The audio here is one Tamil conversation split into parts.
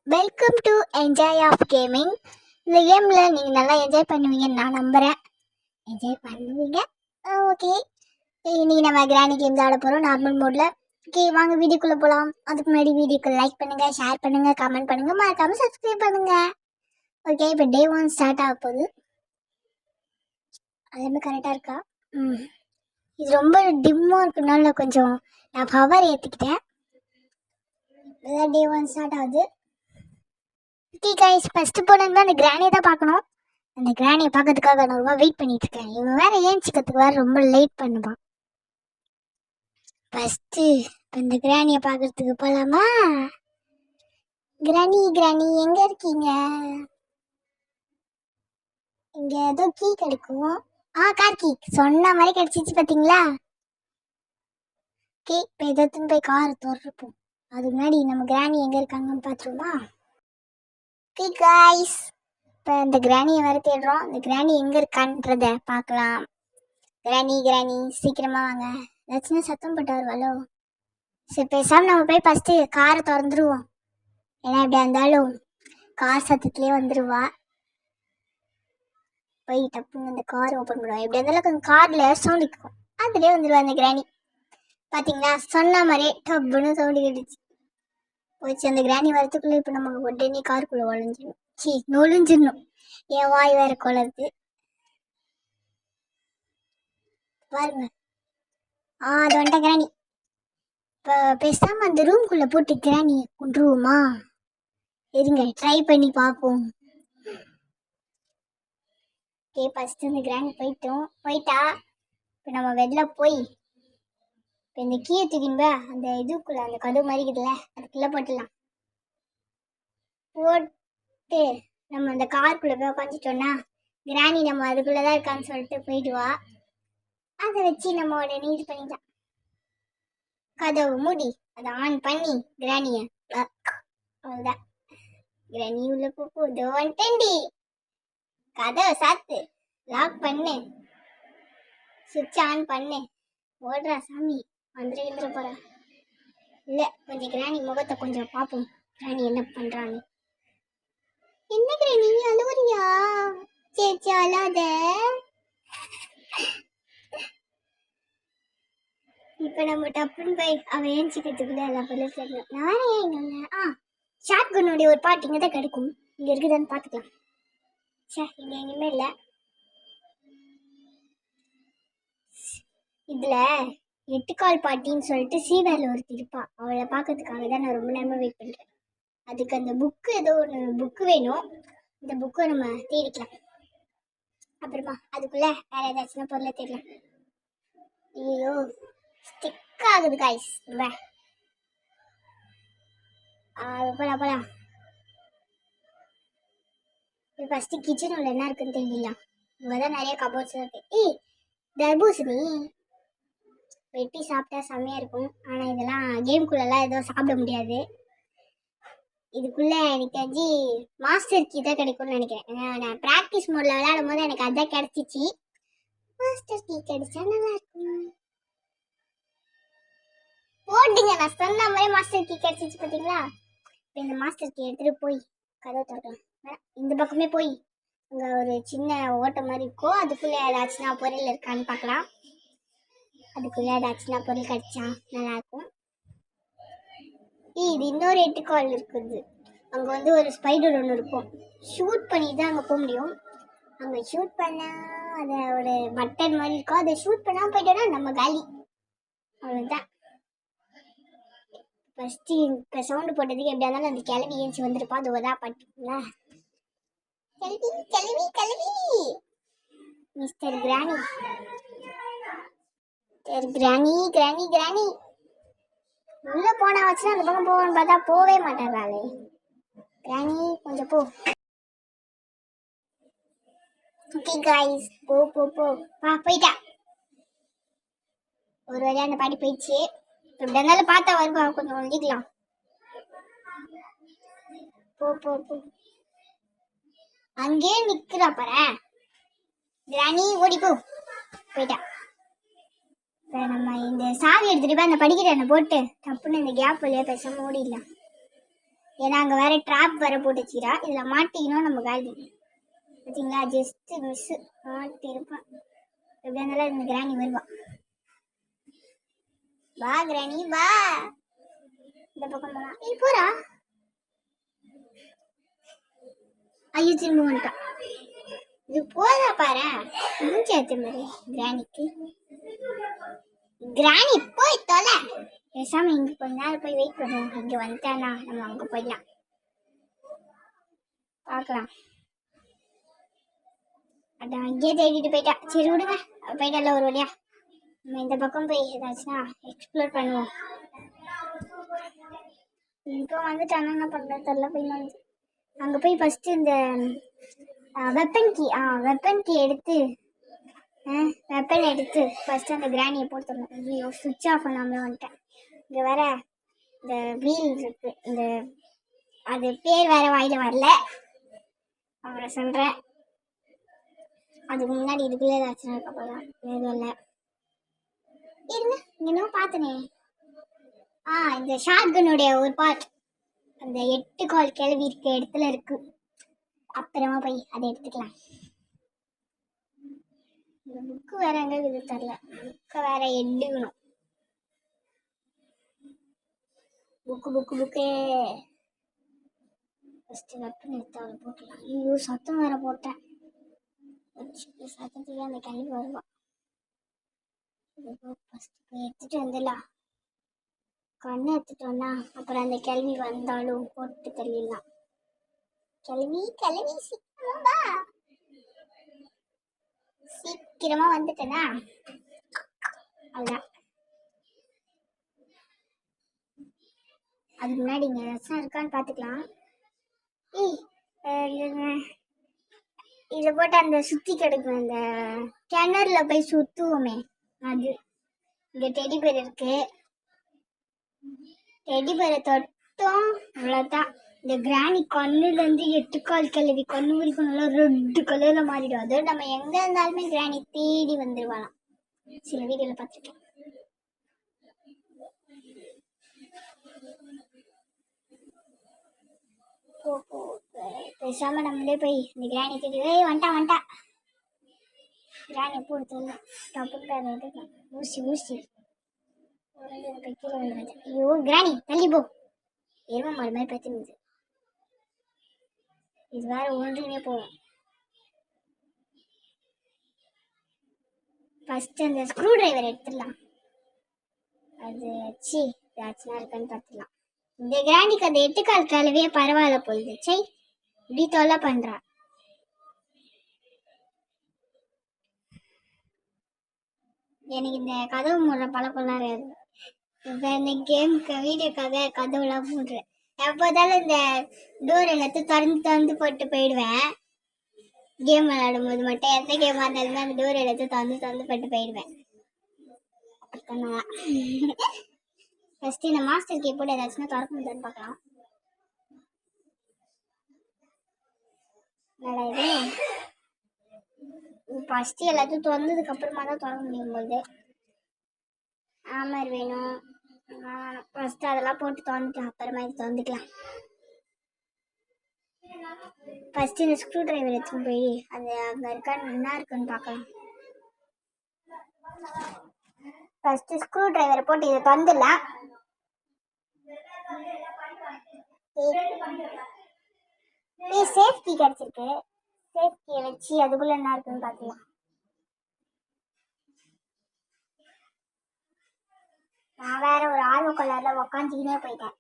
Welcome to enjoy of gaming. இந்த கேமில் நீங்கள் நல்லா என்ஜாய் பண்ணுவீங்கன்னு நான் நம்புகிறேன். என்ஜாய் பண்ணுவீங்க. ஓகே, இன்றைக்கி நம்ம கிராணி கேம் தான் ஆட போகிறோம் நார்மல் மோடில். ஓகே, வாங்க வீடியோக்குள்ளே போகலாம். அதுக்கு முன்னாடி வீடியோக்கு லைக் பண்ணுங்கள், ஷேர் பண்ணுங்கள், கமெண்ட் பண்ணுங்கள், மறக்காமல் சப்ஸ்கிரைப் பண்ணுங்கள். ஓகே, இப்போ டே 1 ஸ்டார்ட் ஆக போகுது. எல்லாமே கரெக்டாக இருக்கா? இது ரொம்ப டிம்மாக இருக்குனால கொஞ்சம் நான் பவர் ஏற்றிக்கிட்டேன். டே 1 ஸ்டார்ட் ஆகுது. ஓகே கைஸ், ஃபஸ்ட்டு போனது அந்த கிராணியை தான் பார்க்கணும். அந்த கிராணியை பார்க்கறதுக்காக நான் ரொம்ப வெயிட் பண்ணிட்டு இருக்கேன். இவன் வேற ஏஞ்சிக்கிறதுக்கு வேற ரொம்ப லேட் பண்ணுவான். ஃபஸ்ட்டு இந்த கிராணியை பார்க்கறதுக்கு போகலாமா? கிராணி கிராணி எங்கே இருக்கீங்க? இங்கே ஏதோ கீ கிடைக்கும். கார் கீ சொன்ன மாதிரி கிடைச்சிச்சு பார்த்தீங்களா? ஓகே, இப்போ எதாச்சும் போய் காரை திறப்போம். அதுக்கு முன்னாடி நம்ம கிராணி எங்கே இருக்காங்கன்னு பார்த்துருமா? ஓகே கைஸ், இப்போ இந்த கிராணியை வேறு தேடுறோம். இந்த கிராணி எங்கே இருக்கான்றத பார்க்கலாம். கிராணி கிராணி சீக்கிரமாக வாங்க. ஏதாச்சும் சத்தம் போட்டு வருவாளோ? சரி, பேசாமல் நம்ம போய் ஃபஸ்ட்டு காரை திறந்துருவோம். ஏன்னா எப்படியா இருந்தாலும் கார் சத்தத்துலேயே வந்துடுவா. போய் டப்புன்னு அந்த கார் ஓப்பன் பண்ணுவோம். எப்படியா இருந்தாலும் கொஞ்சம் காரில் சவுண்டு கேட்கும், அதுலேயே வந்துடுவா அந்த கிராணி. பார்த்தீங்களா, சொன்ன மாதிரியே டப்புன்னு சவுண்டு கேட்டுச்சு. போச்சு அந்த கிராணி வரத்துக்குள்ளே இப்போ நம்ம உடனே காருக்குள்ளே நொழிஞ்சிடணும். என் வாய் வேற குளருது பாருங்க. அது வந்துட்ட கிராணி. இப்போ பேசாமல் அந்த ரூம்குள்ளே போட்டு கிராணியை கொண்டுருவோமா? இருங்க, ட்ரை பண்ணி பார்ப்போம். ஓகே, ஃபஸ்ட்டு இந்த கிராணி போயிட்டா. இப்போ நம்ம வெளில போய் இப்போ இந்த கீயை தூக்கின்ப அந்த இதுக்குள்ளே அந்த கதவு மாதிரி இருக்குதுல்ல, அதுக்குள்ளே போட்டுடலாம். போட்டு நம்ம அந்த காருக்குள்ளே போய் உட்காந்துட்டோன்னா கிராணி நம்ம அதுக்குள்ளே தான் இருக்கான்னு சொல்லிட்டு போயிடுவா. அதை வச்சு நம்ம உடனே இது பண்ணிக்கலாம். கதவு மூடி அதை ஆன் பண்ணி கிராணியை அவ்வளோதான். கிராணி உள்ள போதோ வந்துட்டேன்டி. கதவை சாத்து, லாக் பண்ணு, சுவிட்ச் ஆன் பண்ணு. ஓடுறா சாமி, வந்துட போகிறா. இல்லை, கொஞ்சம் கிராணி முகத்தை கொஞ்சம் பார்ப்போம். கிராணி என்ன பண்ணுறான்னு. என்ன கிராணி அழுவுறியா? சேச்சி அழாத. இப்போ நம்ம டப்புன்னு போய் அவன் ஏஞ்சிக்கிறதுக்குள்ள எல்லா பொருளும் சொல்லணும். நானே எங்க ஷார்ட் கன்னுடைய ஒரு பாட்டு இங்கே தான் கிடைக்கும். இங்கே இருக்குதான்னு பார்த்துக்கலாம். சே, இங்கே எங்கேயுமே இல்லை. இதில் 8 கால் பாட்டின்னு சொல்லிட்டு சீவேரில் ஒருத்தி இருப்பா. அவளை பார்க்கறதுக்காக தான் நான் ரொம்ப நேரமாக வெயிட் பண்ணுறேன். அதுக்கு அந்த புக்கு ஏதோ ஒன்று புக்கு வேணும். இந்த புக்கை நம்ம தேடிக்கலாம். அப்புறமா அதுக்குள்ளே வேறு ஏதாச்சும் பொருளை தேடலாம். ஐயோ, ஸ்டிக் ஆகுது காய்ஸ். போலாம். இப்போ ஃபஸ்ட்டு கிச்சன் உள்ள என்ன இருக்குன்னு தெரியலாம். இங்கே தான் நிறைய கபோர்ட்ஸ் இருக்கு. தர்பூசணி வெட்டி சாப்பிட்டா செம்மையாக இருக்கும். ஆனால் இதெல்லாம் கேம்குள்ளெல்லாம் எதுவும் சாப்பிட முடியாது. இதுக்குள்ளே எனக்கு தெரிஞ்சு மாஸ்டர் கீ தான் கிடைக்கும்னு நினைக்கிறேன். ஏன்னா நான் ப்ராக்டிஸ் மோடில் விளையாடும் போது எனக்கு அதான் கிடச்சிச்சு. மாஸ்டர் கீ கிடைச்சா நல்லா இருக்கும். போட்டுங்க, நான் சொன்ன மாதிரி மாஸ்டர் கீ கிடைச்சிச்சு பார்த்தீங்களா? இப்போ இந்த மாஸ்டர் கீ எடுத்துகிட்டு போய் கதவை திறக்கலாம். இந்த பக்கமே போய் அங்கே ஒரு சின்ன ஓட்டை மாதிரி இருக்கும். அதுக்குள்ளே ஏதாச்சும் பொருள் இருக்கான்னு பார்க்கலாம். அதுக்குள்ளே ஏதாச்சும் பொருள் கிடைச்சா நல்லாயிருக்கும். இது இன்னொரு 8 கால் இருக்குது. அங்கே வந்து ஒரு ஸ்பைடர் ஒன்று இருக்கும். ஷூட் பண்ணி தான் அங்கே போக முடியும். அங்கே ஷூட் பண்ணால் அதை ஒரு பட்டன் மாதிரி இருக்கும். அதை ஷூட் பண்ணாமல் போயிட்டோன்னா நம்ம காலி, அவ்வளோதான். ஃபஸ்ட்டு இப்போ சவுண்டு போட்டதுக்கு எப்படியா இருந்தாலும் அந்த கிளவி ஏஞ்சி வந்துருப்பா. அது ஒதா பாட்டுங்களா? கிளவி கிளவி கிளவி மிஸ்டர் கிராணி. கிராணி கிராணி கிராணி உள்ள போனா வச்சுன்னா அந்த பக்கம் போகணும்னு பார்த்தா போவே மாட்டாங்களே. கிராணி கொஞ்சம் போ. ஓகே காய்ஸ், போ போ போ போயிட்டா. ஒரு வழியா அந்த பாட்டி போயிடுச்சு. இப்படி இருந்தாலும் பார்த்தா வருவா, கொஞ்சம் ஒழிக்கலாம். போ போ போ. அங்கேயே நிக்கிறா பாரு. கிராணி ஓடி போ. போயிட்டா. நம்ம இந்த சாவி எடுத்துட்டு போய் அந்த படிக்கிற போட்டு டப்புன்னு இந்த கேப் வழியா பேசாம ஓடிடலாம். ஏன்னா அங்கே வேற ட்ராப் வேற போட்டு வச்சுக்கிறா. இதில் மாட்டிக்கணும் நம்ம காலி. பார்த்தீங்களா, ஜஸ்ட் மிஸ்ஸு மாட்டிருப்பேன். எப்படி இருந்தாலும் இந்த கிராணி வருவா. வா கிராணி வா, இந்த பக்கம் போலாம். நீ போறா. ஐயோ திரும்ப வந்துட்டான். இது போதா பாரு, மூஞ்சாச்சு மாதிரி கிராணிக்கு. கிராணி போய் தொலை. பேசாம இங்க கொஞ்ச நேரம் போய் வெயிட் பண்ணுவோம். இங்க வந்துட்டானா நம்ம அங்க போயிடலாம், பார்க்கலாம். அதான் அங்கேயே தேடிட்டு போயிட்டா. சரி விடுங்க, போயிட்டால ஒரு வழியா. நம்ம இந்த பக்கம் போய் ஏதாச்சுன்னா எக்ஸ்ப்ளோர் பண்ணுவோம். இப்போ வந்துட்டானா என்ன பண்ணுறது தெரியல. போய் வந்து அங்கே போய் ஃபஸ்ட்டு இந்த வெப்பன் கீ எடுத்து வெப்பன் எடுத்து ஃபஸ்ட்டு அந்த கிராணியை போட்டுடணும். ஐயோ சுவிட்ச் ஆஃப் பண்ணாமல் வந்துட்டேன். இங்கே வேற இந்த வீல் இருக்கு, இந்த அது பேர் வேற வாயில் வரல, அவரை சொல்கிறேன். அதுக்கு முன்னாடி இதுக்குள்ளே ஏதாச்சும் இருக்கப்போதான் எதுவும் இல்லை. இருங்க, இன்னும் பார்த்தனே. இந்த ஷாட்கனுடைய ஒரு பார்ட் அந்த 8 கால் கிளவி இருக்க இடத்துல இருக்கு. அப்புறமா போய் அதை எடுத்துக்கலாம். இந்த புக்கு வேற எங்க இது தெரியல. புக்கை வேற எடுக்கணும். புக்கு ஃபஸ்ட்டு வெப்பன் எடுத்து அவளை போட்டுக்கலாம். ஐயோ சத்தம் வேற போட்டேன். சத்தத்துக்கு அந்த கிளவி வருவா. ஃபஸ்ட்டு எடுத்துட்டு வந்துடலாம். கண்ணை எடுத்துட்டோம்னா அப்புறம் அந்த கிளவி வந்தாலும் போட்டு தள்ளிடலாம். கிளவி சீக்கிரமா வந்துட்டேனா அதுதான். அதுக்கு முன்னாடி இங்க ஏதாச்சும் இருக்கான்னு பாத்துக்கலாம். இதை போட்டு அந்த சுத்தி கிடக்கும் அந்த கிணறுல போய் சுத்துவோமே அது. இங்க டெடி பேர் இருக்கு. டெடி பேரை தொட்டும் அவ்வளோதான். இந்த கிராணி கண்ணுலேருந்து 8 கால் கிளவி கண்ணு வரைக்கும் நல்லா ரெட் கலரில் மாறிடும். அதோடு நம்ம எங்கே இருந்தாலுமே கிராணி தேடி வந்துடுவாளாம். சில வீடியோவில் பார்த்துருக்கேன். பேசாமல் நம்மளே போய் இந்த கிராணி தேடி வந்துட்டா கிராணி போடுறது தப்பு ஊசி ஐயோ கிராணி தள்ளி போ. எரும மாடு மாதிரி பிரச்சனை. இது வேற ஒன்றுமே போகும். ஃபர்ஸ்ட் அந்த ஸ்க்ரூ டிரைவர் எடுத்துடலாம். அது வச்சு ஏதாச்சும் இருக்கான்னு பார்த்துக்கலாம். இந்த கிராண்டிக்கு அந்த 8 கால் கிளவியே பரவாயில்ல போகுது. சரி இப்படி தொல்லை பண்றா. எனக்கு இந்த கதவு மூடுற பழக்கம்லாம் இருக்கு. இப்போ இந்த கேமுக்கு வீடியோக்காக கதவுலாம் மூடுறேன். எப்போதாலும் இந்த டோர் எல்லாத்தையும் திறந்து போட்டு போயிடுவேன். கேம் விளையாடும் போது மட்டும் எந்த கேமாக இருந்தாலுமே அந்த டோர் எல்லாத்தையும் திறந்து போட்டு போயிடுவேன். ஃபர்ஸ்ட் இந்த மாஸ்டர் கீ போட்டு ஏதாச்சும் திறக்க முடியுதுன்னு பார்க்கலாம். நல்லா இது ஃபர்ஸ்ட் எல்லாத்தையும் திறந்ததுக்கு அப்புறமா தான் திறக்க முடியும் போது. ஆமாம் வேணும். ஃபர்ஸ்ட் அதெல்லாம் போட்டு திறந்துக்கலாம், அப்புறமா இது திறந்துக்கலாம். ஃபர்ஸ்ட் இந்த ஸ்க்ரூ டிரைவர் எடுத்துன்னு போய் அந்த அங்கே இருக்கான்னு என்ன இருக்குன்னு பார்க்கலாம். ஃபர்ஸ்ட் ஸ்க்ரூ டிரைவரை போட்டு இதை திறந்துடலாம். சேஃப்டி கிடைச்சிருக்கு. சேஃப்டியை வச்சு அதுக்குள்ள என்ன இருக்குன்னு பார்க்கலாம். நான் வேற ஒரு ஆர்வ கலர்ல உக்காந்துக்கினே போயிட்டேன்.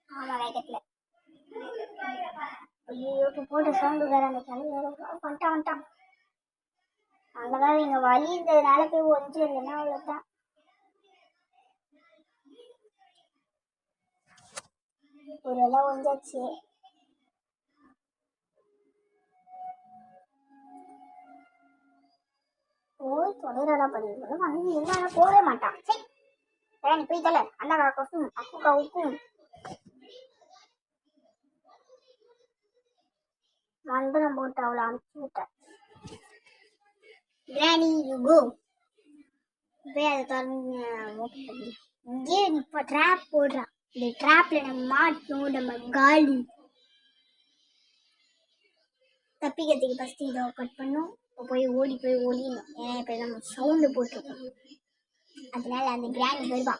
ஆமா வேகத்துல. ஐயோ இப்போ போட்டு சவுண்டு வேற அந்த கிளம்பி வேற வந்துட்டான். அங்கதான் இங்க வலி இருந்ததுனால போய் ஒஞ்சு இல்லைன்னா அவ்வளவுதான். ஒரு வேலை ஒஞ்சாச்சு. போய் தொலைறா பண்ணிருக்கோம். அங்கே என்ன போகவே மாட்டான். சரி நீ போய் தொலை. அண்ணா கொசும் அக்குக்கா உக்கும் மந்திரம் போட்டு அவளை அனுப்பிச்சு விட்டேன். கிராணி யூ கோ. போய் அதை திறந்து இங்கே இப்போ ட்ராப் போடுறான். இந்த ட்ராப்ல நம்ம மாட்டணும். நம்ம காலி தப்பிக்கிறதுக்கு ஃபஸ்ட்டு இதை கட் பண்ணும். இப்போ போய் ஓடிடணும். ஏன்னா இப்போ நம்ம சவுண்டு போட்டிருக்கோம். அதனால அந்த கிராணி வருவா.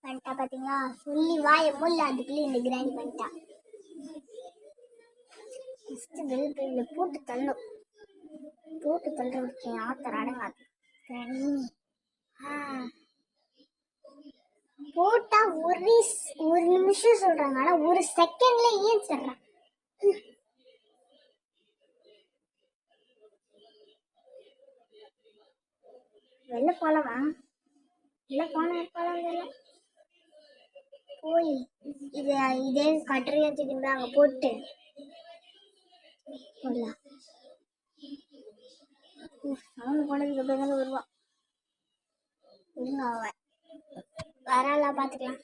பண்ணிட்டா பார்த்தீங்களா? சொல்லி வாய முல்ல அதுக்குள்ளே இந்த கிராணி பண்ணிட்டா. ஃபஸ்ட்டு வெளில போட்டு தள்ளணும். போட்டு தள்ளுறதுக்கு ஆத்தர் அடங்காது. கிராணி போட்டா ஒரு நிமிஷம் சொல்றாங்க, ஆனா ஒரு செகண்ட்ல ஏன் சொல்றான். வெளில போலவா? வெளில போலாம் போய் இதே கட்டுரையா தூக்கிட்டு அங்க போட்டு போடலாம். அவனு போனதுக்கு அப்புறம் தானே வருவான். அவன் வரால பாத்துக்கலாம்.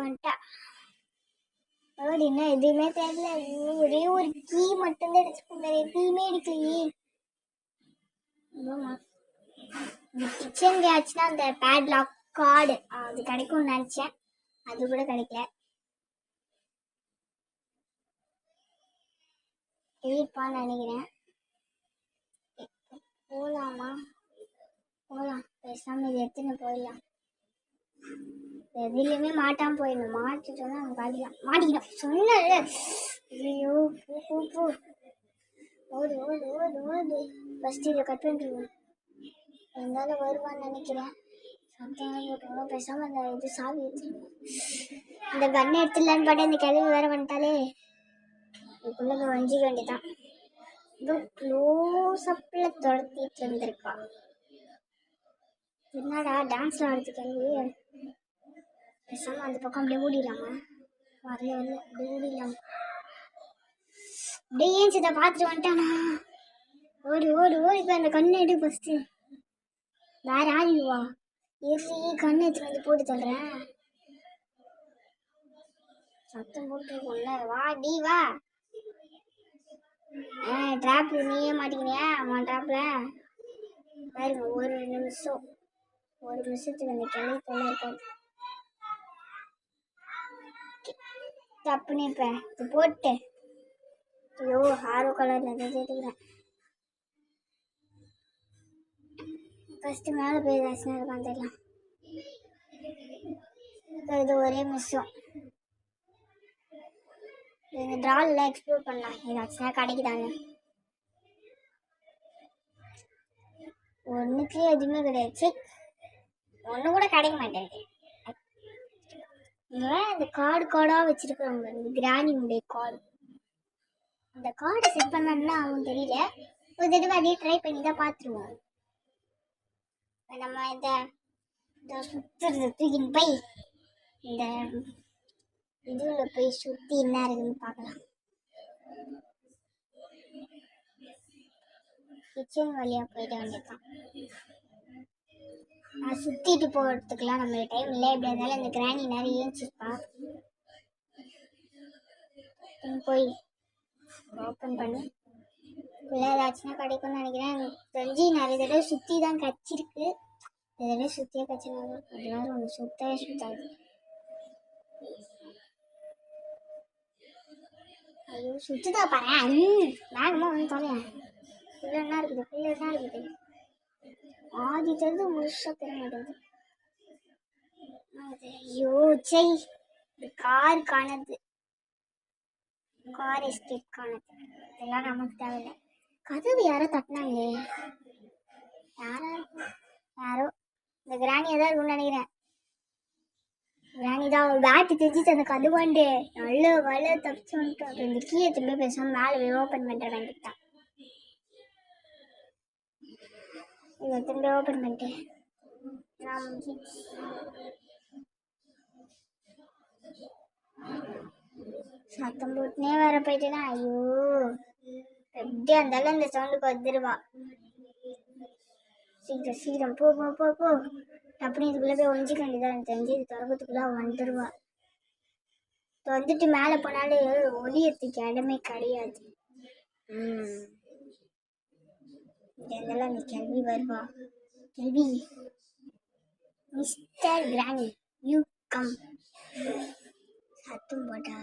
வந்துட்டா. என்ன எதுவுமே தெரியல. ஒரே ஒரு கீ மட்டும்தான் எடுத்துக்கோங்க. எதுவுமே எடுக்கலையே. கிச்சன் ஆச்சுன்னா அந்த பேட்லாக் கார்டு அது கிடைக்கும்னு நினைச்சேன். அது கூட கிடைக்கல. இருப்பான்னு நினைக்கிறேன். போலாமா? போலாம். பேசாம இது எடுத்துன்னு போயிடலாம். எதுலையுமே மாட்டாம போயிடணும். மாட்டிட்டோம்னா அவங்க காட்டிக்கலாம். மாட்டிக்கணும் சொன்ன. ஐயோ போ ஓடு ஓடு ஓடு ஓடு. ஃபர்ஸ்ட் இதை கட் பண்ணிடுவோம். இருந்தாலும் வருவான்னு நினைக்கிறேன். சத்தம் போட்டோம். பேசாம அந்த இது சாவி இந்த கண்ணை எடுத்துடலான்னு பாட்டு இந்த கிளவி வேற வந்துட்டாலே. இதுக்குள்ள வஞ்சிக்க வேண்டியதான். இது க்ளோஸ் அப்ல துரத்திட்டு இருந்திருக்கா. என்னடா டான்ஸ்ல ஆடுறது கிளவி. பேசாம அந்த பக்கம் அப்படியே ஓடிடலாமா? வரல அப்படியே ஓடிடலாம். அப்படியே ஏன் சித்த பார்த்துட்டு வந்துட்டானா? ஓடி ஓடி ஓடி போய் அந்த கண்ணை எடு ஃபஸ்ட்டு. வேற ஆடிடுவா. கண்ணை எடுத்துட்டு வந்து போட்டு தள்ளுறேன். சத்தம் போட்டுருக்கோம்ல. வா டி வா. ட்ராப்ல நீயே மாட்டிக்கினியா? ட்ராப்ல பாருங்க. ஒரு நிமிஷத்துக்கு அந்த கிளை போல இருக்காது. தப்புன்னு இப்ப இது போட்டு ஐயோ ஆரோ கலர்ல எடுத்துக்கிறேன். ஃபர்ஸ்ட் மேலே போய் ஏதாச்சும் இருக்கான்னு தெரியலாம். இது ஒரே நிமிஷம். இந்த ட்ராலில் எக்ஸ்ப்ளோர் பண்ணலாம். ஏதாச்சும் கிடைக்குதாங்க. ஒன்றுக்கு எதுவுமே கிடையாது. ஒன்று கூட கிடைக்க மாட்டேங்குது. இந்த கார்டாக வச்சிருக்கிறவங்க இந்த கிராணியுடைய கார்டு. அந்த கார்டை செட் பண்ணணும்னா அவன் தெரியல. ஒரு தடவை அதே ட்ரை பண்ணி தான் பார்த்துருவோம். நம்ம இந்த சுற்றுறது தூக்கின்னு போய் இந்த இதுவில் போய் சுற்றி என்ன இருக்குன்னு பார்க்கலாம். கிச்சன் வழியாக போயிட்டு வந்துருக்கான். நான் சுற்றிட்டு போகிறதுக்குலாம் நம்ம டைம் இல்லை. எப்படி இருந்தாலும் அந்த கிராணி நேரம் ஏஞ்சிருப்பா. போய் ஓப்பன் பண்ணி இல்லை ஏதாச்சுன்னா கிடைக்கும்னு நினைக்கிறேன். தெரிஞ்சு நிறைய தடவை சுற்றி தான் கச்சிருக்கு. இந்த தடவை சுற்றியே கச்சினாலும் ஒரு நேரம் ஒன்று சுத்தவே சுத்தாது. ஐயோ சுற்றுதா பாரு. வேகமாக வந்து தொலையேன். உள்ள என்ன இருக்குது? ஆதி தெரிஞ்சு முழுசாக தெரிய மாட்டேங்குது. ஐயோ சை. இந்த கார் காணது. கார் எஸ்கேப் காணது. இதெல்லாம் நமக்கு தேவையில்லை. கதவு யாரோ தட்டினாங்களே. யாரோ இந்த கிராணியை தான் இருக்கும்னு நினைக்கிறேன். கிராணி தான் ஒரு பேட்டு தெரிஞ்சிச்சு அந்த கதவாண்டு. நல்ல வலை தப்பிச்சு வந்துட்டோம். அப்புறம் இந்த கீழே திரும்ப பேசாமல் மேலே ஓப்பன் பண்ணுற வேண்டியதான். இதை திரும்ப ஓப்பன் பண்ணிட்டு சத்தம் போட்டுனே வர போயிட்டேன்னா ஐயோ எப்படி இருந்தாலும் அந்த சவுண்டுக்கு வந்துடுவா. சீக்கிரம் போ போ போ போ. அப்படி இதுக்குள்ளே போய் ஒழிஞ்சிக்க வேண்டியதான். தெரிஞ்சு இது திறக்கிறதுக்குள்ள வந்துடுவா. வந்துட்டு மேலே போனாலே ஒளியத்துக்கு இடமே கிடையாது. இருந்தாலும் அந்த கேள்வி வருவா. கேள்வி மிஸ்டர் கிராணி யூ கம். சத்தம் போட்டா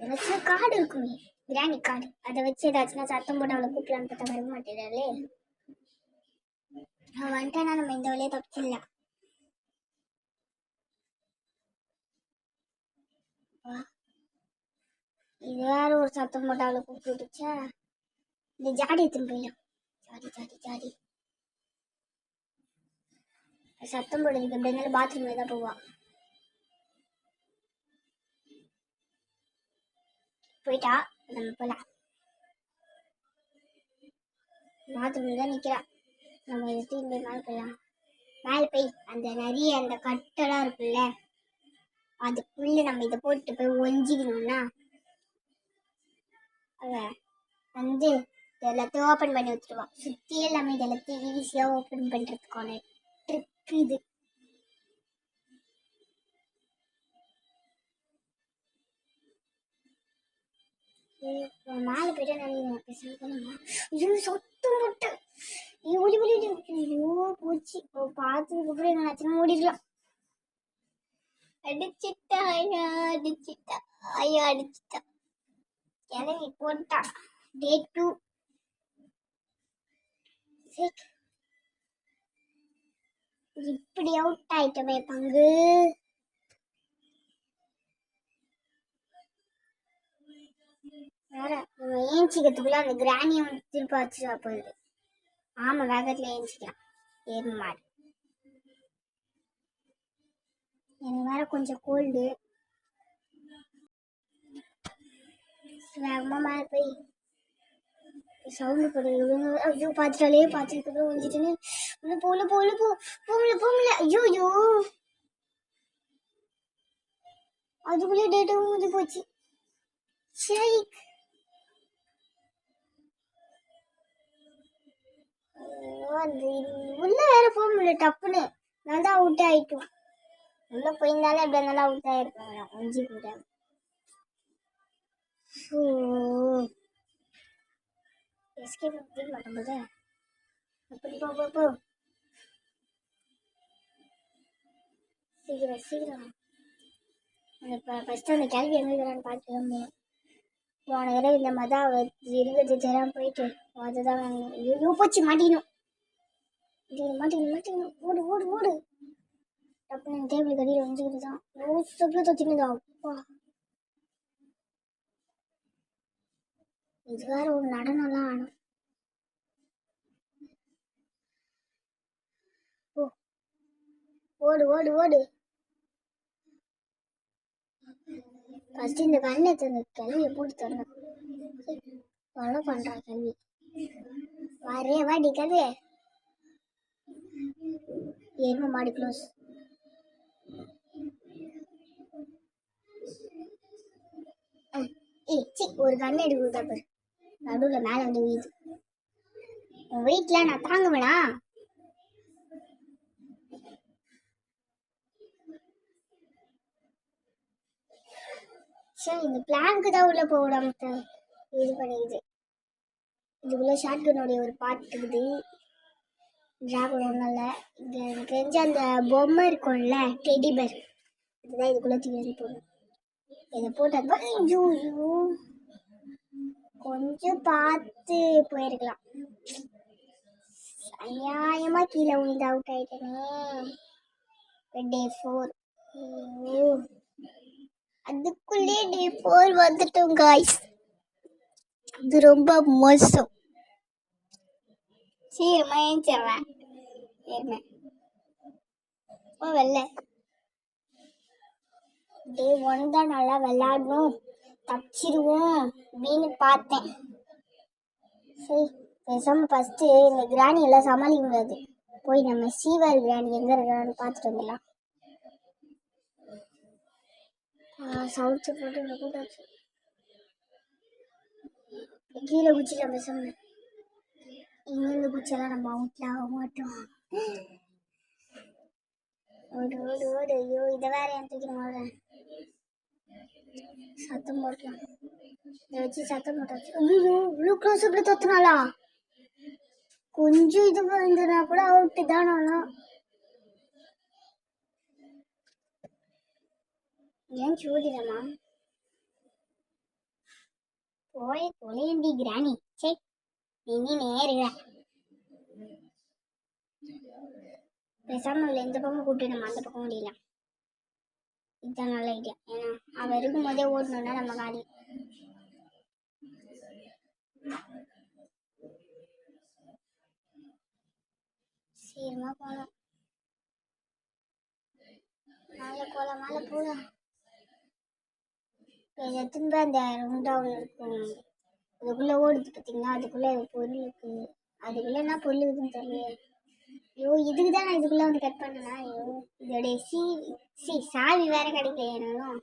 ஏதாச்சும் கார்டு இருக்குமே, கிராணி கார்டு, அதை வச்சு ஏதாச்சும் சத்தம் போட்டு அவளை கூப்பிடலான்னு பார்த்தா வர மாட்டேறாளே. அவன் வந்துட்டானா நம்ம இந்த வழியே தப்பிச்சிடலாம். இது வேற ஒரு சத்தம் போட்டு அவளை கூப்பிட்டுச்சா. இந்த ஜாடி எடுத்துன்னு போயிடலாம். ஜாடி ஜாடி ஜாடி சத்தம் போடுறதுக்கு எப்படி இருந்தாலும் பாத்ரூம்ல தான் போவா. போயிட்டா, நம்ம போலாம். பாத்ரூம்ல தான் நிக்கிறா. நம்ம எடுத்து இந்த மேலே போயிடலாம். மேலே போய் அந்த நிறைய அந்த கட்டெல்லாம் இருக்குல்ல, அதுக்குள்ள நம்ம இதை போட்டு போய் ஒஞ்சிக்கணும்னா அவ வந்து எல்லாத்தையும் ஓப்பன் பண்ணி வச்சுருவான். சுற்றி எல்லாமே எல்லாத்தையும் ஈஸியாக ஓப்பன் பண்ணுறதுக்கான ட்ரிக் இது. மேலே போயிட்டா நிறைய பேசுறேன். சொத்து முட்டை ஒளி ஒளி ஐயோ போச்சு. பார்த்ததுக்கு அப்புறம் என்ன ஆச்சுன்னா ஓடிடலாம். அடிச்சிட்டா ஐயா, அடிச்சிட்டா ஐயா, அடிச்சிட்டா கிளவி போட்டா. டே 2 இப்படி அவுட் ஆயிட்டமே பங்கு. வேற நம்ம ஏஞ்சிக்கிறதுக்குள்ள அந்த கிராணியை வந்து திருப்ப வச்சுட்டா போகுது. ஆமா, வேகத்துல ஏஞ்சிக்கலாம். ஏறும் மாடு. எனக்கு வேற கொஞ்சம் கோல்டு. வேகமா மேலே போய் சவுண்டு போடுறது. ஐயோ பார்த்துட்டாலே பார்த்துட்டு வந்துட்டுன்னு போல போல போகல போகல. ஐயோ ஐயோ அதுக்குள்ளே டேட்டும் முடிஞ்சு போச்சு. சரி உள்ள வேற போக முடியல. டப்புன்னு நான் தான் அவுட் ஆயிட்டோம். உள்ள போயிருந்தாலும் அப்படி இருந்தாலும் அவுட் ஆயிருப்பாங்க. ஒஞ்சி போயிட்டாங்க. எஸ்கேப் பண்ண மாட்டேங்குது. அப்படி போ சீக்கிரம் சீக்கிரம். இப்போ ஃபஸ்ட்டு அந்த கேள்வி எங்கே இருக்கிறான்னு பார்த்துக்கோங்க. போன தடவை இந்த மாதிரி தான் இருபது தரம் போயிட்டு அதுதான் ஐயோ போச்சு. மாட்டிக்கணும் மாட்டிக்கணும். ஓடு ஓடு ஓடு. டப்புனு டேபிள் கடியில் வந்துக்கிட்டு தான் சப்பில் தச்சுன்னு. அப்பா இது வேற ஒரு நடனம்லாம் ஆடும். ஓடு ஓடு ஓடு. ஃபர்ஸ்ட் இந்த கண்ணை அந்த கிளவியை போட்டு தரணும். ஃபாலோ பண்றா கிளவி. வரே வாடி கதவே. ஏர்ம மாடி க்ளோஸ். ஒரு கண்ணை எடுக்குதா பாரு. நடுவில் மேலே வந்து வீது. உன் வெயிட்ல நான் தாங்குவேனா? சரி, இந்த பிளாங்க்கு தான் உள்ள போடாம இது பண்ணிக்குது. இதுக்குள்ள ஷாட்கனுடைய ஒரு பார்ட் இருக்குது. டிராகன் ஒன்றும் இல்லை. இங்கே எனக்கு தெரிஞ்ச அந்த பொம்மை இருக்கும்ல, டெடி பேர், இதுதான் இதுக்குள்ள தூக்கி போடணும். இதை போட்டா ஐயோ கொஞ்சம் பார்த்து போயிருக்கலாம். அநியாயமா கீழே விழுந்து அவுட் ஆயிட்டேனே. டே 4. அதுக்குள்ளே டே 4 வந்துட்டோம் காய்ஸ். இது ரொம்ப மோசம். சீக்கிரமா ஏஞ்சிடுறேன். வெள்ள டே 1 தான் நல்லா விளையாடணும், தப்பிச்சிருவோம் அப்படின்னு பார்த்தேன். சரி பேசாம ஃபர்ஸ்ட் இந்த கிராணி எல்லாம் சமாளிக்க முடியாது. போய் நம்ம சீவர் கிராணி எங்க இருக்கிறான்னு பார்த்துட்டு வந்துடலாம். சவுச்சு போட்டு கூட்டாச்சு. கீழே குச்சிலாம் பேசாம இங்கிருந்து குச்செல்லாம் நம்ம அவுட்ல ஆக மாட்டோம். ஓடு ஓடு ஓடு. ஐயோ இதை வேற என் தூக்கி சத்தம் போட்டலாம். இதை வச்சு சத்தம் போட்டாச்சு. ஐயோ இவ்வளோ க்ளோஸ் அப்படி தொத்துனாலா? கொஞ்சம் இது வந்துனா கூட அவுட்டு தானா? ஏன் சூதிரமா போய் கொலையண்டி கிராணி. சே நீ நேருங்க பேசாம எந்த பக்கம் கூப்பிட்டு நம்ம அந்த பக்கம் முடியல. இதுதான் நல்ல ஐடியா. ஏன்னா அவ இருக்கும் போதே ஓடணும்னா நம்ம காலி. சீக்கிரமா போகலாம். மேலே போகலாம் மேலே போகலாம். திரும்ப அந்த ரவுண்டாக இருக்கும் அதுக்குள்ளே ஓடுது பார்த்தீங்களா, அதுக்குள்ளே பொருள் இருக்குது. அதுக்குள்ளே என்ன பொருள் இருக்குதுன்னு தெரியல. ஐயோ இதுக்கு தான் நான் இதுக்குள்ளே வந்து கட் பண்ணேன்னா. ஐயோ இதோடைய சாவி வேற கிடைக்கல. ஏனாலும்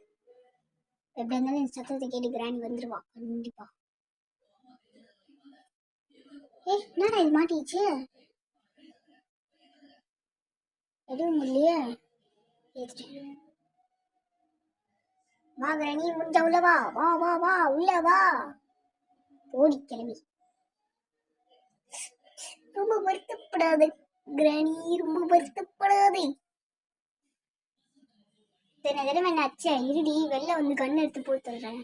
எப்படி இருந்தாலும் இந்த சத்தத்தை கேட்டு கிராணி வந்துடுவா கண்டிப்பா. என்னடா இது மாட்டிச்சு எதுவும் இல்லையே. வா கிராணி முடிஞ்ச உள்ள வா வா வா வா உள்ள வா ஓடி கிளம்பி. ரொம்ப வருத்தப்படாத கிராணி, ரொம்ப வருத்தப்படாதே. இத்தனை தடவை என்ன அச்ச இருடி வெளில வந்து கண்ணு எடுத்து போட்டுறேன்.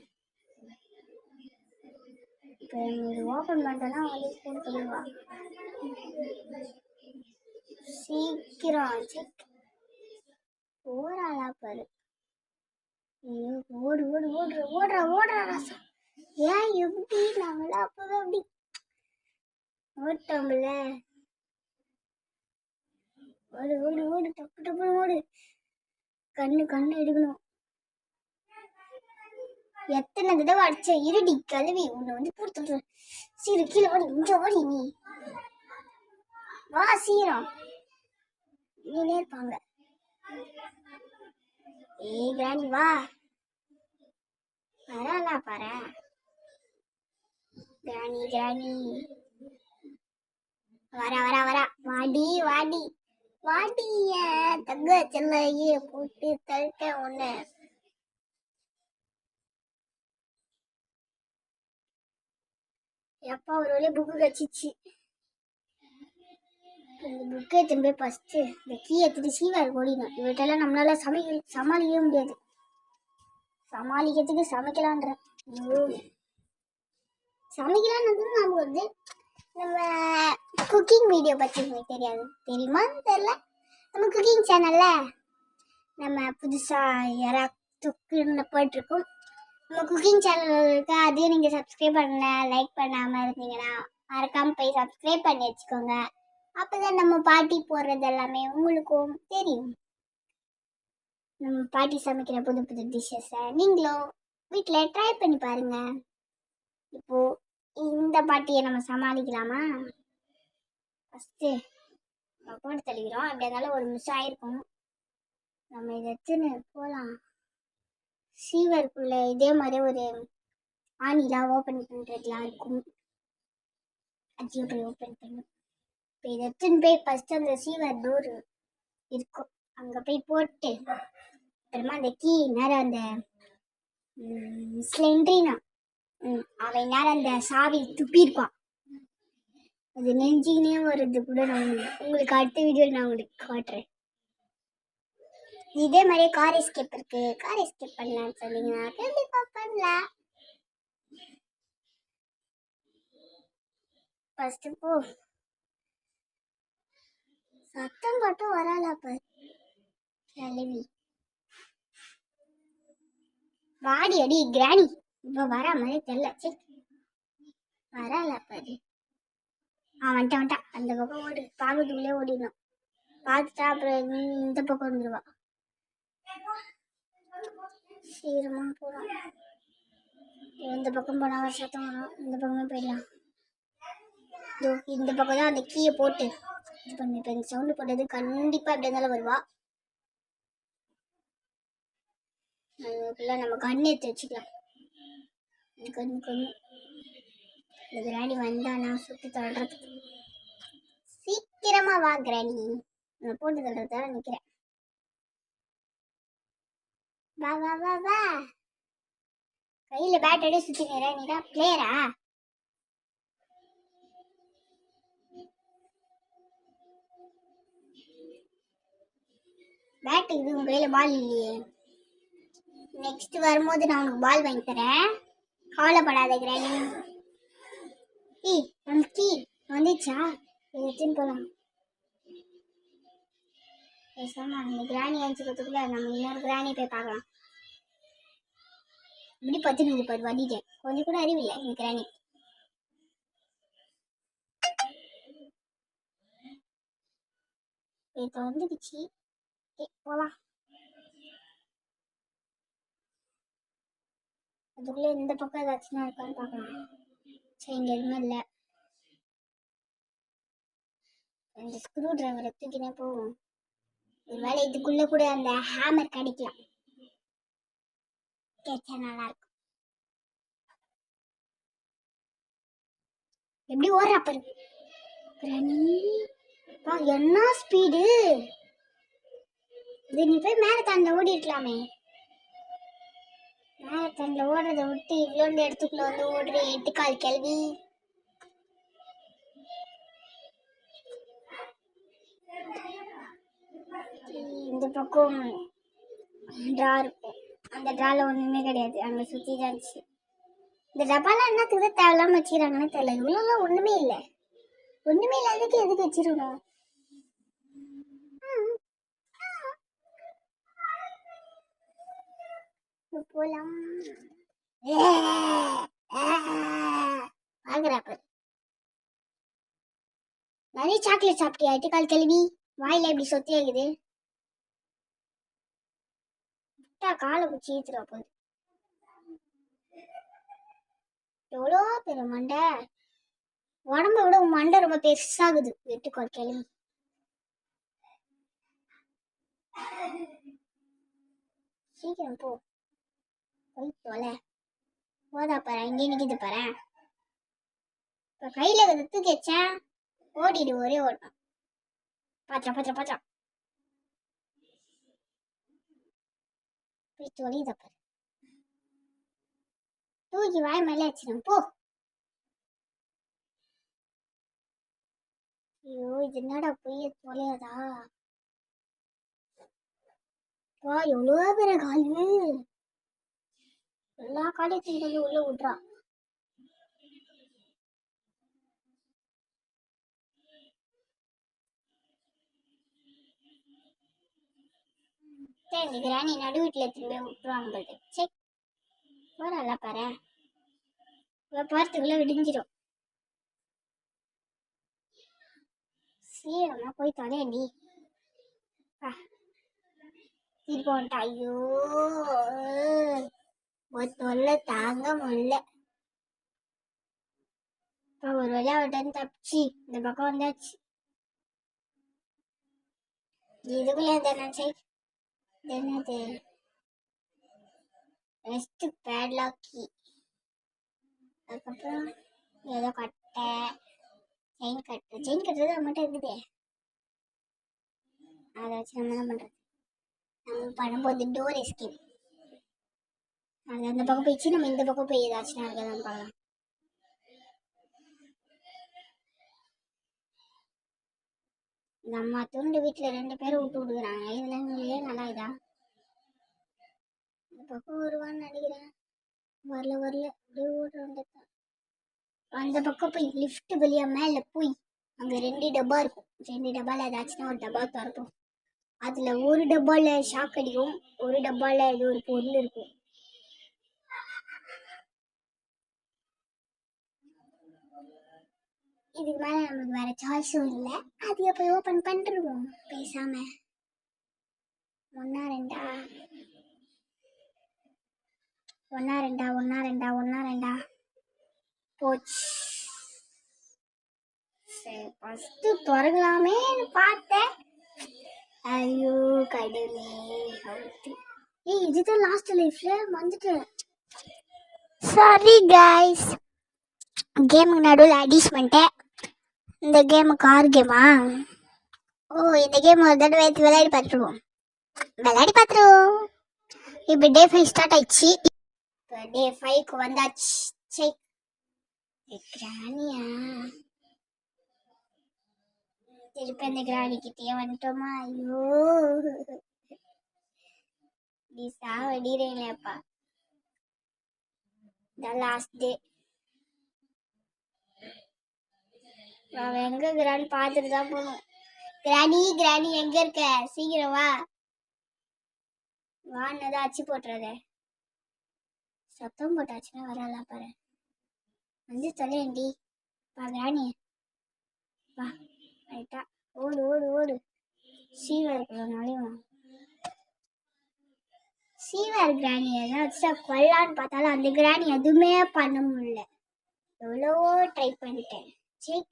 இப்போ இது ஓப்பன் பண்ணிட்டோன்னா வந்து கூட சொல்லுவா. சீக்கிரம் ஓடாளா பாரு. ஓடு ஓடு ஓடுற ஓடுறா ஓடுறா ராசா. ஏன் எப்படி நாங்கள அப்பவே அப்படி ஓட்டோம்ல. ஓடு ஓடு ஓடு டப்பு டப்பு ஓடு. கண்ணு எடுக்கணும். எத்தனை தடவை அடிச்ச இருடி கழுவி உன்னை வந்து கொடுத்துட்டு சீரு கீழே ஓடி இங்க ஓடி நீ வா சீரம் நீனே இருப்பாங்க. கிராணி வா வரலா பாரு. கிராணி கிராணி வர வர வர வாடி வாடி வாடிய தங்க செல்லையே போட்டு தள்ளிட்ட ஒண்ணு. எப்பா ஒரு வழியா புக்கு கச்சிச்சு. இந்த புக்கை திரும்ப ஃபஸ்ட்டு இந்த கீ எடுத்துட்டு சீவார் ஓடினோம். இவட்டெல்லாம் நம்மளால சமாளிக்கவே முடியாது. சமாளிக்கிறதுக்கு சமைக்கலான்ற சமைக்கலான்னு நமக்கு வந்து நம்ம குக்கிங் வீடியோ பற்றி உங்களுக்கு தெரியாது தெரியுமா தெரியல. நம்ம குக்கிங் சேனல்ல நம்ம புதுசாக யாராவது தொக்குன்னு போயிட்டுருக்கோம். நம்ம குக்கிங் சேனல் இருக்கு, அதையும் நீங்கள் சப்ஸ்கிரைப் பண்ண லைக் பண்ணாமல் இருந்தீங்கன்னா மறக்காமல் போய் சப்ஸ்கிரைப் பண்ணி வச்சுக்கோங்க. அப்போ தான் நம்ம பாட்டி போடுறது எல்லாமே உங்களுக்கும் தெரியும். நம்ம பாட்டி சமைக்கிற புது புது டிஷ்ஷஸை நீங்களும் வீட்டில் ட்ரை பண்ணி பாருங்க. இப்போது இந்த பாட்டியை நம்ம சமாளிக்கலாமா? ஃபஸ்ட்டு நம்ம போட்டு தள்ளிக்கிறோம். அப்படி இருந்தாலும் ஒரு மிஸ் ஆகிருக்கும். நம்ம இதை எடுத்துன்னு போகலாம். சீவருக்குள்ள இதே மாதிரி ஒரு ஆணிலாம் ஓப்பன் பண்ணுறதுலாம் இருக்கும். அதையும் போய் ஓப்பன் பண்ணும். இப்போ இதை எடுத்துன்னு போய் ஃபஸ்ட்டு அந்த சீவர் டோர் இருக்கும் அங்கே போய் போட்டு அப்புறமா அந்த கீ நேரம் அந்த ஸ்லெண்ட்ரினா அவன் நேரம் அந்த சாவி துப்பியிருப்பான். அது நெஞ்சினே வர்றது கூட நான் உங்களுக்கு அடுத்த வீடியோவில் நான் உங்களுக்கு காட்டுறேன். இதே மாதிரியே கார் எஸ்கேப் இருக்கு. கார் எஸ்கேப் பண்ணலான்னு சொன்னீங்கன்னா கண்டிப்பா பண்ணலாம். ஃபர்ஸ்ட் போ சத்தம் மட்டும் வரால பாரு கிளவி. வாடி அடி கிராணி இப்ப வரா மாதிரி தெரியல. சரி வரால பாரு. வந்துட்டான் அந்த பக்கம் ஓடு. பாக்கத்துக்குள்ளே ஓடிடும். பார்த்துட்டா அப்புறம் இந்த பக்கம் வந்துடுவா. சீரமா போகலாம். இந்த பக்கம் போனா ஒரு சத்தம் வரும். இந்த பக்கமே போயிடலாம். இந்த பக்கம் தான் அந்த கீயை போட்டு இது பண்ணி. இப்போ இந்த சவுண்டு போட்டது கண்டிப்பா எப்படி இருந்தாலும் வருவா. அதுக்குள்ள நம்ம கண்ணு எடுத்து வச்சுக்கலாம். கண்ணு இந்த கிராணி வந்தா நான் சுற்றி தள்ளுறது. சீக்கிரமா வா கிராணி, நான் போட்டு தள்ளுறத நிக்கிறேன். வா வா வா வா. கையில பேட்டோட சுத்தி நிற. நீதான் பிளேயரா? பேட் இது உங்க கையில பால் இல்லையே. நெக்ஸ்ட் வரும்போது நான் உனக்கு பால் வாங்கி தரேன், கவலைப்படாத கிராணி. உனக்கு டீ வந்துச்சா? எடுத்துன்னு போகலாம். பேசாம அந்த கிராணி அனுப்பிச்சுக்கிறதுக்குள்ள நம்ம இன்னொரு கிராணி போய் பார்க்கலாம். இப்படி பத்துனது பாரு, வண்டிட்டேன். கொஞ்சம் கூட அறிவில்லை இந்த கிராணி. இப்போ வந்துடுச்சு, போகலாம். அதுக்குள்ளே இந்த பக்கம் ஏதாச்சும் இருக்கான்னு பார்க்கலாம். சரி, இங்கே எதுவுமே இல்லை. இந்த ஸ்க்ரூ டிரைவரை தூக்கினே போவோம். ஒரு வேலை இதுக்குள்ளே கூட அந்த ஹேமர் கிடைக்கலாம், கேட்டா நல்லா இருக்கும். எப்படி ஓடுறா பாரு கிராணி, என்ன ஸ்பீடு இது! நீ போய் மேரத்தான்ல ஓடி இருக்கலாமே. மேரத்தான்ல ஓடுறத விட்டு இவ்வளோண்டு இடத்துக்குள்ள வந்து ஓடுற 8 கால் கேள்வி. இந்த பக்கம் ட்ரா இருக்கும், அந்த ட்ரால ஒண்ணுமே கிடையாது, அங்க சுத்தி தான் இருந்துச்சு. இந்த டப்பாலாம் என்னத்துக்கு தான் தேவையில்லாம வச்சுக்கிறாங்கன்னு தெரியல. இவ்வளோலாம் ஒண்ணுமே இல்லை, ஒண்ணுமே இல்லாததுக்கு எதுக்கு வச்சிருக்கணும்? போலாம். ஆகுறாப்ப நிறைய சாக்லேட் சாப்பிட்டியா? 8 கால் கேள்வி, வாயில எப்படி சொத்தி ஆகுது? காலை குச்சி ஈத்துறா போகுது. எவ்வளோ பெரிய மண்டை, உடம்ப விட மண்டை ரொம்ப பெருசாகுது. 8 கால் கேள்வி. சீக்கிரம் போ, போய் தொலை. போதா பாரு, இங்கே நிற்கிது பாரு. இப்போ கையில் தூக்கி வச்சேன், ஓடிடு, ஒரே ஓட்டம். பாத்திரம் பாத்திரம் பாத்திரம் போய் தொலைத பாரு. தூக்கி வாய் மேலே வச்சிடும், போ. ஐயோ, இது என்னடா போய் தொலையாதா? வா, எவ்வளோ பேர காலு, எல்லா காலையும் வந்து உள்ள விட்றா. சரி, கிராணி நடு வீட்டில் திரும்ப விட்டுருவாங்க போது. சரி, போறல பாரு, பார்த்துக்குள்ள விடிஞ்சிடும். சீரமா போய் தொலையண்டி. திருப்போன்ட்டா. ஐயோ, ஒரு தொல்லை தாங்க முடியல. இப்போ ஒரு வழியா விட்டு தப்பிச்சு இந்த பக்கம் வந்தாச்சு. இதுக்குள்ள நினைச்சே என்னது, ரெஸ்ட் பேட்லாக்கி. அதுக்கப்புறம் ஏதோ கட்டை, செயின் கட்டுறது மட்டும் இருக்குது. அதை வச்சு நம்ம என்ன பண்றது? நம்ம பண்ணும்போது டோர் எஸ்கேப். அது அந்த பக்கம் போயிடுச்சு, நம்ம இந்த பக்கம் போய் ஏதாச்சும் இருக்கதான் பார்க்கலாம். இந்த அம்மா தூண்டு வீட்டில் 2 பேரும் விட்டு விடுக்குறாங்க. இதுல நல்லா இதா இந்த பக்கம் வருவான்னு நினைக்கிறேன். வரல அப்படியே ஓடுற வந்துட்டான். அந்த பக்கம் போய் லிஃப்ட் வெளியா மேல போய் அங்க 2 டப்பா இருக்கும். 2 டப்பால ஏதாச்சும் ஒரு டப்பா திறப்போம். அதுல ஒரு டப்பால ஷாக் அடிக்கும், ஒரு டப்பால ஏதோ ஒரு பொருள் இருக்கும். இதுக்கு மேல நமக்கு வேற சாய்ஸும் இல்லை. அது போய் ஓபன் பண்ணிருவோம் பேசாம. 1 2 1 2 1 2 1 2 போச்சு. சரி, ஃபர்ஸ்ட் திறக்கலாமேன்னு பார்த்தேன். ஐயோ கடவுளே, இதுதான் லாஸ்ட் லைஃப்ல வந்துட்டேன். சாரி கைஸ், கேமுக்கு நடுவில் அடிஷ் பண்ணிட்டேன். இந்த கேமு கார் கேமா? இந்த கேம் ஒரு தடவை விளையாடி பார்த்துருவோம். இப்போ டே 5 ஸ்டார்ட் ஆயிடுச்சு. இப்போ டே 5க்கு வந்தாச்சு. சரி, கிராணியா திருப்பி அந்த கிராணி கிட்டே வந்துட்டோமா? ஐயோ, நீ சாவடிறீங்களேப்பா. இதான் லாஸ்ட் டே. அவன் எங்க இருக்கிறான்னு பார்த்துட்டு தான் போகணும். கிராணி எங்க இருக்க? சீக்கிரம் வா. வான்னு அச்சு போட்டுறத. சத்தம் போட்டாச்சுன்னா வரல பாரு. வந்து தொலையண்டி. வா கிராணி வா. ரைட்டா ஓடு ஓடு ஓடு. சீவா இருக்கிறனாலையும் சீவா கிராணி ஏதாச்சும் கொல்லான்னு பார்த்தாலும் அந்த கிராணி எதுவுமே பண்ண முடியல. எவ்வளவோ ட்ரை பண்ணிட்டேன். சரி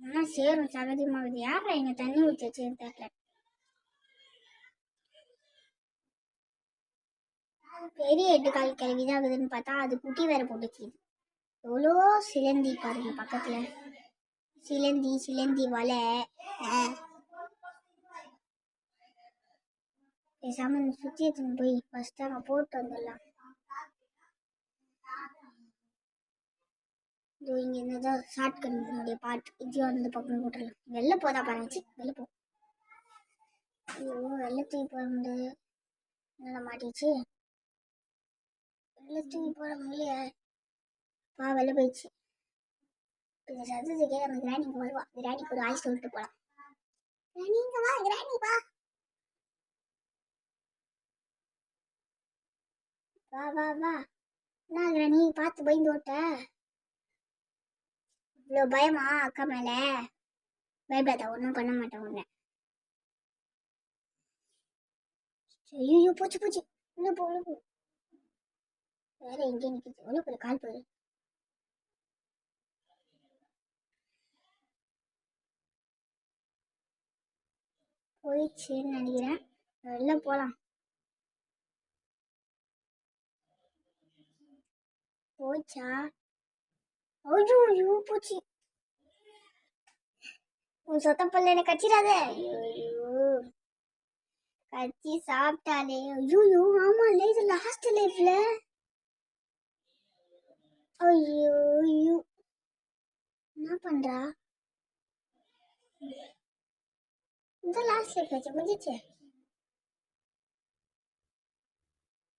ஆனால் சேரும் சகதியமாகுது. யாரா எங்க தண்ணி ஊற்றி வச்சுன்னு தெரியல. பெரிய 8 கால் கிளவி தான் ஆகுதுன்னு பார்த்தா அது குட்டி வேற போட்டுச்சு. எவ்வளோ சிலந்தி பாருங்க பக்கத்துல. சிலந்தி வலை. பேசாம சுத்தி எடுத்துன்னு போய் ஃபர்ஸ்ட் அங்கே போட்டு வந்துடலாம். இதோ இங்க என்னதான் ஷார்ட்கனுடைய பாட்டு இதையும் அந்த பக்கம் போட்டுடலாம். வெளில போதா பாருச்சு. வெளில போ. ஐயோ வெளில தூக்கி போட முடியாது. நல்லா மாட்டிச்சு. வெளில தூக்கி போட முடியல. வா வெளில போயிடுச்சு. இந்த சத்தத்துக்கே நம்ம கிராணிக்கு வருவா. கிராணிக்கு ஒரு ஆய் சொல்லிட்டு போலாம். கிராணிங்க வா. கிராணி வா. வா வா வா. நான் கிராணி பார்த்து பயந்து ஓட்ட. இவ்வளோ பயமா அக்கா மேல? பயப்படாத, ஒன்றும் பண்ண மாட்டேன் உன்னை. ஐயோ போச்சு போச்சு. உள்ள போ உள்ள போ. வேற எங்கே நிற்கிது? உள்ள போய் கால் போய் போயிடுச்சுன்னு நினைக்கிறேன். வெளில போகலாம். போச்சா? ஐயோ ஐயோ போச்சு. உன் சொத்த பல்ல என்ன கச்சிடாத. ஐயோ கச்சி சாப்பிட்டாலே. ஐயோ ஆமா இல்ல, இது லாஸ்ட் லைஃப்ல. ஐயோ ஐயோ என்ன பண்றா? இந்த லாஸ்ட் லைஃப் வச்சு முடிஞ்சிச்சு.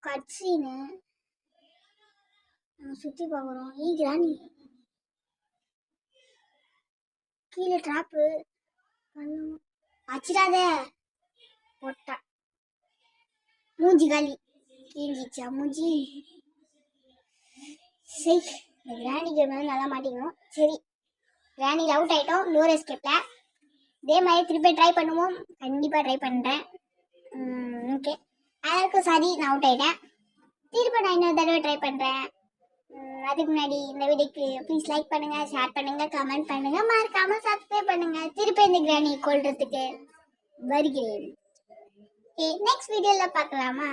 கட்சின்னு சுத்தி பார்க்குறோம். கிராணி கீழே ட்ராப்பு அச்சிடாத. போட்டா மூஞ்சி காலி. கீஞ்சிச்சா மூஞ்சி? சரி இந்த கிராணிக்கு மேலே நல்லா மாட்டிக்கணும். சரி கிராணியில் அவுட் ஆகிட்டோம் டோர் எஸ்கேப்ல. இதே மாதிரி திருப்பி ட்ரை பண்ணுவோம். கண்டிப்பாக ட்ரை பண்ணுறேன். ஓகே எல்லாருக்கும் சாரி நான் அவுட் ஆகிட்டேன். திருப்பி நான் இன்னொரு தடவை ட்ரை பண்ணுறேன். அதுக்கு முன்னாடி இந்த வீடியோக்கு ப்ளீஸ் லைக் பண்ணுங்க, ஷேர் பண்ணுங்க, கமெண்ட் பண்ணுங்க, மறக்காம சப்ஸ்கிரைப் பண்ணுங்க. திருப்பி இந்த கிராணி கொள்றதுக்கு வருகிறேன். நெக்ஸ்ட் வீடியோல பார்க்கலாமா?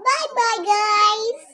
Bye bye guys.